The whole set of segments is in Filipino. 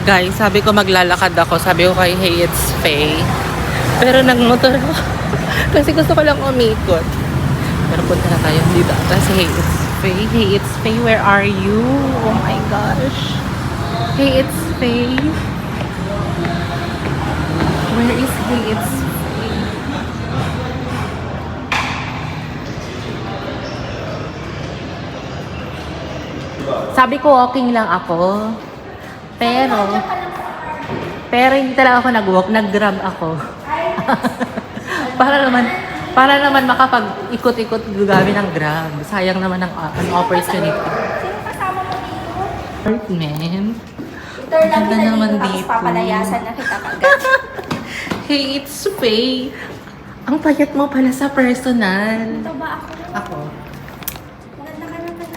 Guys, sabi ko maglalakad ako. Sabi ko kay Hey It's Faye. Pero nagmotor ako. Kasi gusto ko lang umikot. Pero punta na tayo dito. Kasi Hey It's Faye. Hey It's Faye, where are you? Oh my gosh. Hey It's Faye. Where is Hey It's Faye? Sabi ko walking lang ako. Pero hindi talaga ako nag-walk, nag-grab ako. para naman makapag-ikot-ikot gabi ng grab. Sayang naman ang opportunity. Sino kasama mo dito? Apartment. Turn lang Ganda kita naman dito, tapos dito. papalayasan na kita kagad. Hey, it's Faye. Ang payat mo pala sa personal. Ito ba ako? Ako. Maganda ka naman.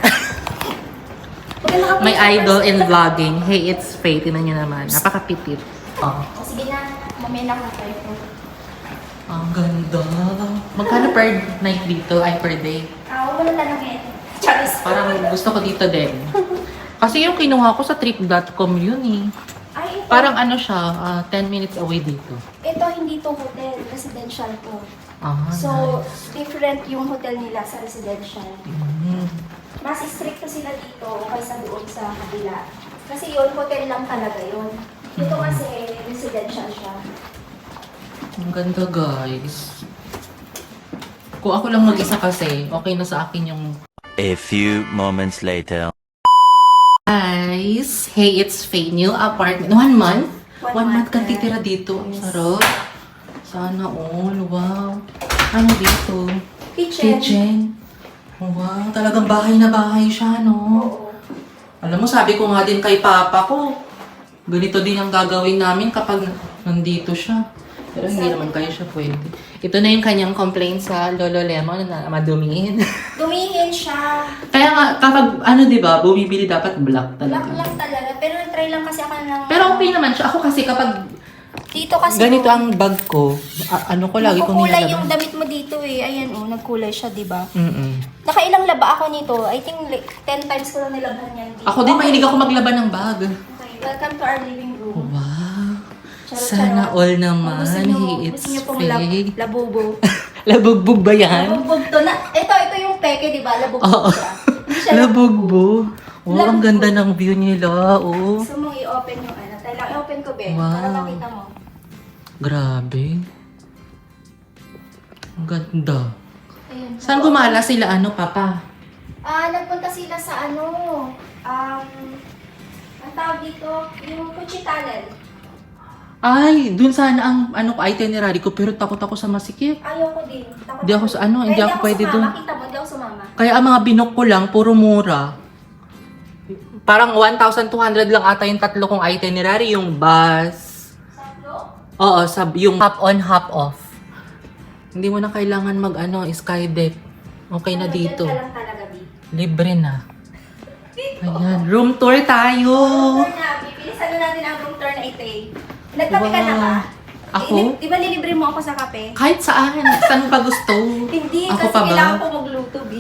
My idol in vlogging. Hey, it's Faye. Tinan nyo naman. Napakapitit. Oh. O sige na, mamaya na ako tayo po. Ang ganda. Magkano per night dito? Ay, per day? Wala tanongin. Charis. Parang gusto ko dito din. Kasi yung kinuha ko sa trip.com yun eh. Ay, ito. Parang ano siya, 10 minutes away dito. Ito hindi to hotel, residential to. Ah, So, nice. different yung hotel nila sa residential. Mas stricto sila dito kaysa doon sa kabila. Kasi yun, hotel lang talaga yun. Ito kasi residential siya. Ang ganda guys. Kung ako lang mag-isa kasi, okay na sa akin yung... A few moments later. Guys, hey, it's Faye. New apartment. 1 month? 1 1 month kang month. titira dito. Ang sarap. Sana all. Wow. Ano dito? Kitchen. Kitchen. Wow, talagang bahay na bahay siya, no? Oo. Alam mo, sabi ko nga din kay Papa ko, ganito din ang gagawin namin kapag nandito siya. Pero hindi naman kayo siya pwede. Ito na yung kanyang complaint sa Lolo Lemon na madumihin. Dumihin siya. Kaya nga, kapag, di ba, bumibili dapat black Black talaga. lang talaga. Pero try lang kasi ako ng... Pero okay naman siya. Ako kasi kapag Dito kasi... ganito ang bag ko, ko lagi kong Nagkukulay yung nilalabas. damit mo dito eh. Ayan oh, nagkulay siya, di ba? Mm-mm. Nakailang laba ako nito. I think like 10 times ko lang nilaban yan dito. Ako din, mahilig ako maglaban ng bag. Okay, welcome to our living room. Wow. Charot, Sana charot. all naman. Gusto It's niyo pong fake. labubo. Labugbog ba yan? Labugbog to. Ito yung peke, di ba? Labugbog Oo. siya. Hindi siya Labugbo. Oh, ang Labugbog. ganda ng view nila. Oh. Gusto mong i-open yung ano. Tayo lang, i-open ko, be. Wow. Para makita mo. Grabe. Ang ganda. Ayun. Saan gumala sila, Papa? Nagpunta sila sa ano, ang tawag dito, yung Cuchitalan. Ay, dun sana ang itinerary ko, pero takot ako sa masikip. Ayoko din. Takot Di ako sa ano, hindi ako pwede sumama. dun. Kita mo, hindi ako sumama. Kaya ang mga binok ko lang, puro mura. Parang 1,200 lang ata yung tatlo kong itinerary, yung bus. Saklo? Oo, yung hop on, hop off. Hindi mo na kailangan skydeck. Okay na dito. Ka lang talaga, B. Libre na. Ayan, room tour tayo. Room tour na, B. Bilisan na natin ang room tour na ito eh. Nagkape ka na ba? Ako? Di ba nilibre mo ako sa kape? Kahit saan. Saan pa gusto? Hindi, Ako kasi pa ba? kailangan ko magluto, B.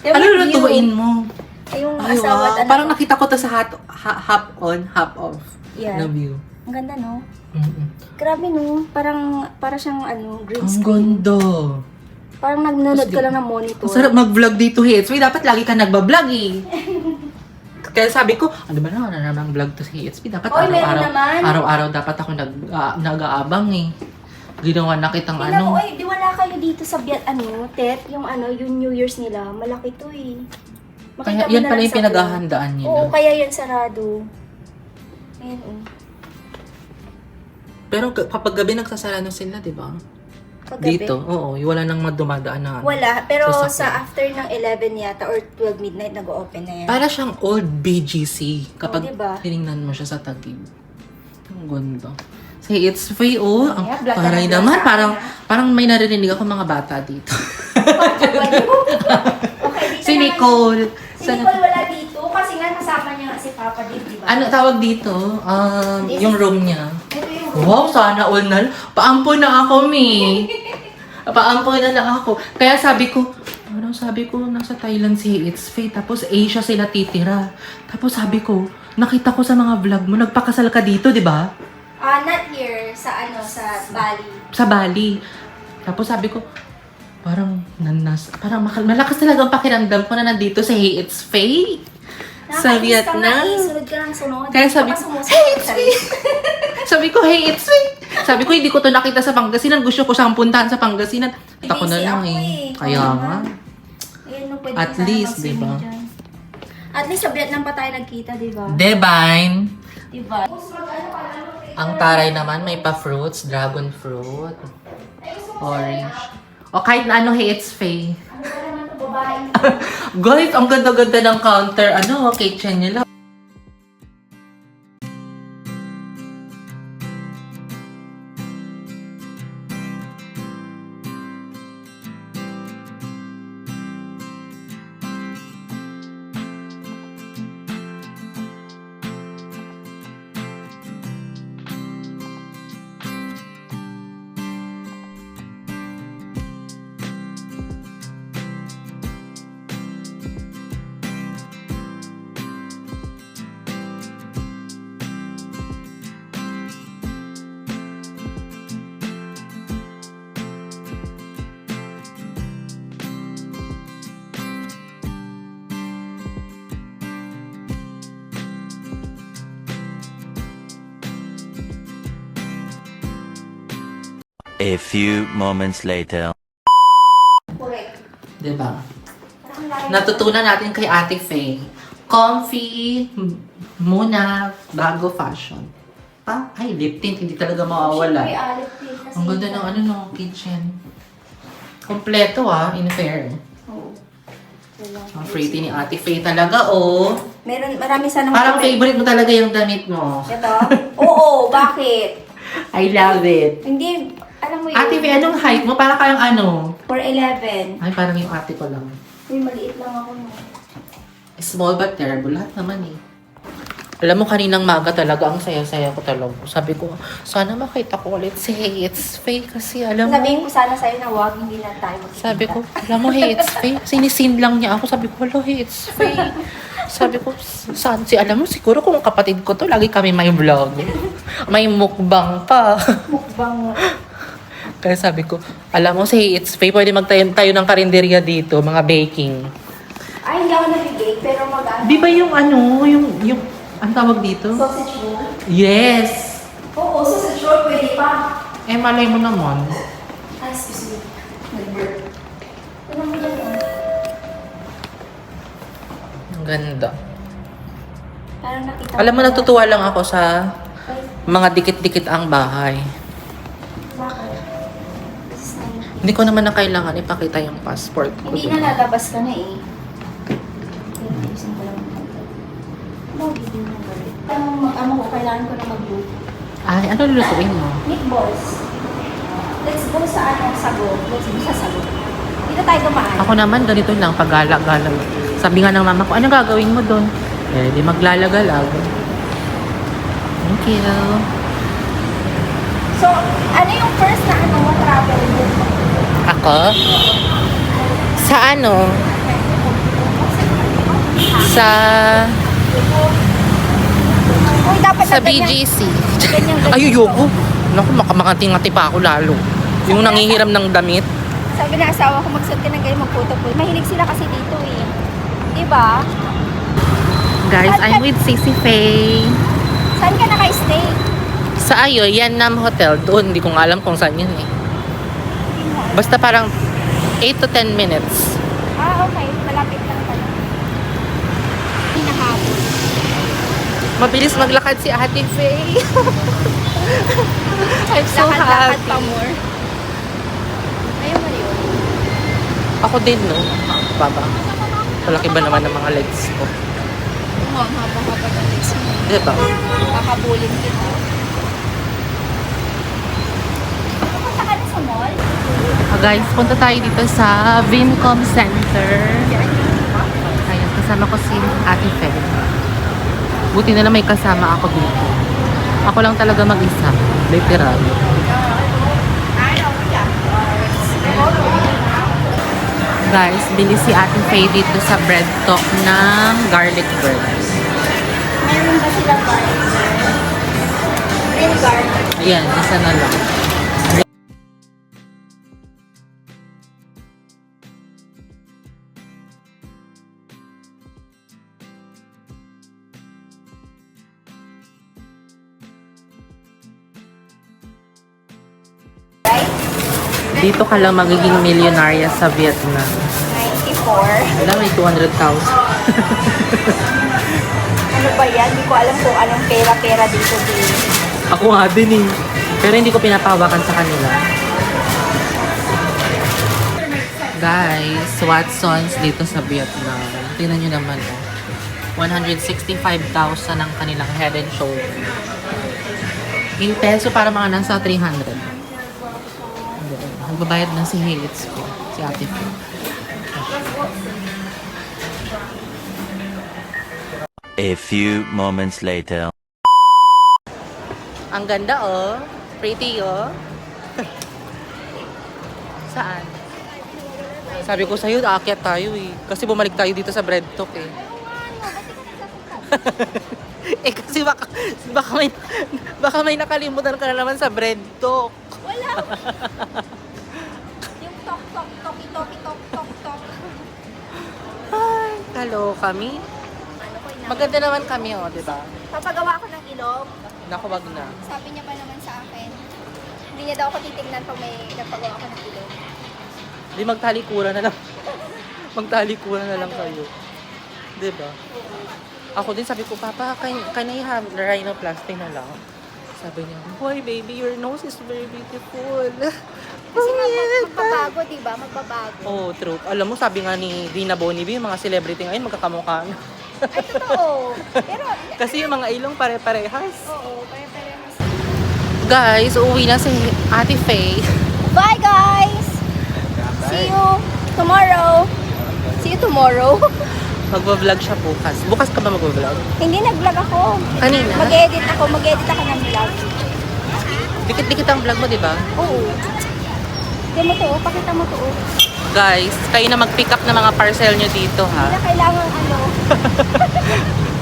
Ano lutuin mo? Yung Ay, asawa at wow. anak Parang ko. nakita ko to sa hop on, hop off Yeah. na view. Ang ganda, no? Mm-mm. Grabe, no? Para siyang, green Ang screen. ganda. Parang nagnunood ka lang ng monitor. Ang sarap mag-vlog dito, Hits. May dapat lagi ka nagbablog eh. Kaya sabi ko, ano ba naman vlog to si Hits? Dapat Oy, meron naman. araw-araw dapat ako nag-aabang eh. Ginawa na kitang Tingnan mo, di wala kayo dito sa Tet, yung yung New Year's nila, malaki to eh. Kaya Makita mo yan na pala lang yung sa pinaghahandaan vlog. nila. Oo, kaya yan sarado. Ayan, oh. Pero kapag gabi nagsasara na sila, di ba? Paggabi. Dito, oo. Wala nang madumadaan na. Wala, pero Sasakyan. sa after ng 11 yata or 12 midnight nag-open na yan. Para siyang old BGC kapag diba? tinignan mo siya sa Taguig. Ang ganda. Say, it's Faye, oh. Ang Yeah, black taray na naman. black sa Parang may naririnig ako mga bata dito. Okay, dito Si naman- Nicole. Si Nicole wala dito kasi nga kasama niya nga si Papa din, di ba? Ano tawag dito? Yung room niya. Ito yung Wow, sana all na. Paampo na ako, Mi. Paampo na lang ako. Kaya sabi ko, nasa Thailand si It's Faye. Tapos Asia sila titira. Tapos sabi ko, nakita ko sa mga vlog mo, nagpakasal ka dito, di ba? Not here, sa sa Bali. Sa Bali. Tapos sabi ko, parang malakas talaga ang pakiramdam ko na nandito sa Hey It's Faye. Sa Nakakainis ka nga Vietnam. eh, sunod ka ng sunod. Kaya sabi Baka ko, sumusunod Hey It's ka Faye! rin. Sabi ko, Hey It's Faye! Sabi ko, hindi ko to nakita sa Pangasinan. Gusto ko siyang puntahan sa Pangasinan. Kita ko na Busy lang ako eh. eh. Kaya Oo nga. Ayun, no, pwede At ka sana least, mag-swimming diba? dyan. At least sa Vietnam pa tayo nagkita, diba? Divine! Diba? Ang taray naman, may pa-fruits, dragon fruit, orange. O kahit na ano, Hey It's Faye. Ano ba naman ito, babae? Guys, ang ganda-ganda ng counter, kitchen nila. A few moments later. Correct. Diba? Parang layo. Natutunan natin kay Ate Faye. Comfy muna bago fashion. Ay, lip tint, hindi talaga mawawala. Siyempre, alip din kasi. Ang ganda ng kitchen. Kompleto in fair. Oo. Wala. Ang pretty ni Ate Faye talaga, Marami sana Parang favorite mo talaga yung damit mo. Ito? Oo, bakit? I love it. Hindi, alam mo yun. Ate Faye, anong height mo? Para kayong ano? 4'11". Ay, parang yung ate ko lang. Uy, maliit lang ako no. Small but terrible. Lahat naman eh. Alam mo, kaninang maga talaga, ang saya-saya ko talaga. Sabi ko, sana makita ko ulit si Hey It's Faye kasi alam mo, Sabihin ko sana sa'yo na wag, hindi na tayo magkita. sabi ko, alam mo, Hey It's Faye. Sinisin lang niya ako. Sabi ko, hello, Hey It's Faye. Sabi ko, saan si, alam mo, siguro kung kapatid ko to, lagi kami may vlog. May mukbang pa. Mukbang. Kaya sabi ko, alam mo, si Hey It's Faye, pwede magtayo tayo ng karinderya dito, mga baking. Ay, hindi ako nabibig, pero mag-ano. Di ba yung ang tawag dito? Sausage roll? Yes! Oo, sausage roll, pwede pa. Eh, malay mo naman. Ay, excuse me. Nag-burp. Ano mo yan? Ang ganda. Parang nakita Alam mo, ko- natutuwa lang ako sa Ay, mga dikit-dikit ang bahay. bakit? This is nice. Hindi ko naman na kailangan ipakita yung passport ko. Hindi na lalabas ka na eh. Kaya ayusin ko lang. Lagi din na galit. Ano ko, kailangan ko na mag-luto. Ay, ano lulutuin mo? Meatballs. Let's go sa sago. Let's go sa sago. Dito tayo dumaan. Ako naman, ganito lang, paggalak-galak. Sabi nga ng mama ko, ano gagawin mo doon? Eh, di maglalagal-ag. Thank you. So, ano yung first na travel mo? Ako? Sa ano? Sa Uy, dapat sa na ganyan. BGC. Ganyan. Ay, ayoko. Naku, makamangati-ngati pa ako lalo. Yung nangihiram ng damit. Sabi na asawa ko, magsuot ka ng ganyan, mag-photo po. Mahilig sila kasi dito eh. Diba? Guys, I'm with Sissy Faye. Saan ka naka-stay? Sa Yanam Hotel. Doon, hindi ko nga alam kung saan yun eh. Basta parang 8 to 10 minutes. Ah, okay. Malapit lang pala. Hinahabol. Mabilis maglakad si Ate Faye. I'm so Lakad-lakad happy. pa more. Ayaw mo yun. Ako din, no? Baba. Palaki ba naman ng mga legs ko? Oo, ang haba-haba ng legs mo. Diba? Kakabulin kita. Pupunta ka na sa mall? Guys, punta tayo dito sa Vincom Center. Ayan, kasama ko si Ate Faye. Buti na lang may kasama ako dito. Ako lang talaga mag-isa. Literal. Guys, bili si Ate Faye dito sa bread talk ng garlic bread. Meron ba silang garniture. Green garlic. Ayan, isa na lang. Right? Dito ka lang magiging milyonarya sa Vietnam. 94. Wala, may 200,000. Ano ba yan? Hindi ko alam kung anong pera-pera dito din. Ako nga din eh. Pero hindi ko pinapahawakan sa kanila. Guys, Watsons dito sa Vietnam. Tingnan nyo naman oh. 165,000 ang kanilang head and shoulder. In peso para mga nasa 300. Magbabayad na si Hates ko. Si ate ko. A few moments later. Ang ganda oh. Pretty oh. Saan? Sabi ko sa'yo, aakyat tayo eh. Kasi bumalik tayo dito sa Bread Talk eh. Eh kasi baka may nakalimutan ka na naman sa Bread Talk. Wala. Yung tok. Ay, hello kami. Ano ko ina? Maganda naman kami oh, di ba? Papagawa ko ng ilong. Naku, wag na. Sabi niya pa naman sa akin, hindi niya daw ako titignan pag may nagpagawa ko ng ilong. Di magtalikuran na lang. Magtalikuran na lang kayo. Di ba? Ako din sabi ko, Papa, can I have rhinoplasty na lang? Sabi niya, boy, baby, your nose is very beautiful. Kasi magbabago, di ba? Magbabago. Oh, true. Alam mo, sabi nga ni Dina Bonnevie, yung mga celebrity ngayon, magkakamukha na. Ay, totoo. Pero, Kasi yung mga ilong pare-parehas. oo, pare-parehas. Guys, uuwi na si Ate Faye. Bye, guys! See you tomorrow. See you tomorrow. Magbablog siya bukas. Bukas ka ba magbablog? Hindi nag-vlog ako. Kanina? Mag-edit ako ng vlog. Dikit-dikit ang vlog mo, di ba? Oo. Hindi mo to, pakita mo to. Guys, kayo na mag-pick up ng mga parcel nyo dito, Hindi ha? na kailangan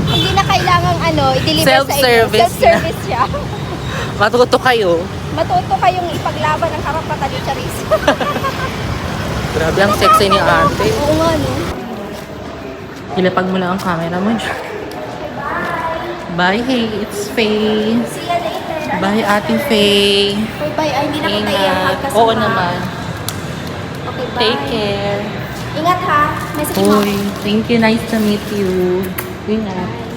hindi na kailangan i-deliver sa inyo. Self-service Self-service siya. Matuto kayo. Matuto kayong ipaglaban ang karapatan ni Charisse. Grabe, ang sexy ni ate. Oo nga, no? Ilapag mo lang ang camera mo. Bye, hey, it's Faye. See you later. Bye, Ate Faye. Bye-bye. Ay, hindi na kita i-hug kasi Oo naman. Okay, bye. Take care. Ingat ha. Message mo. Uy, thank you. Nice to meet you. Ingat.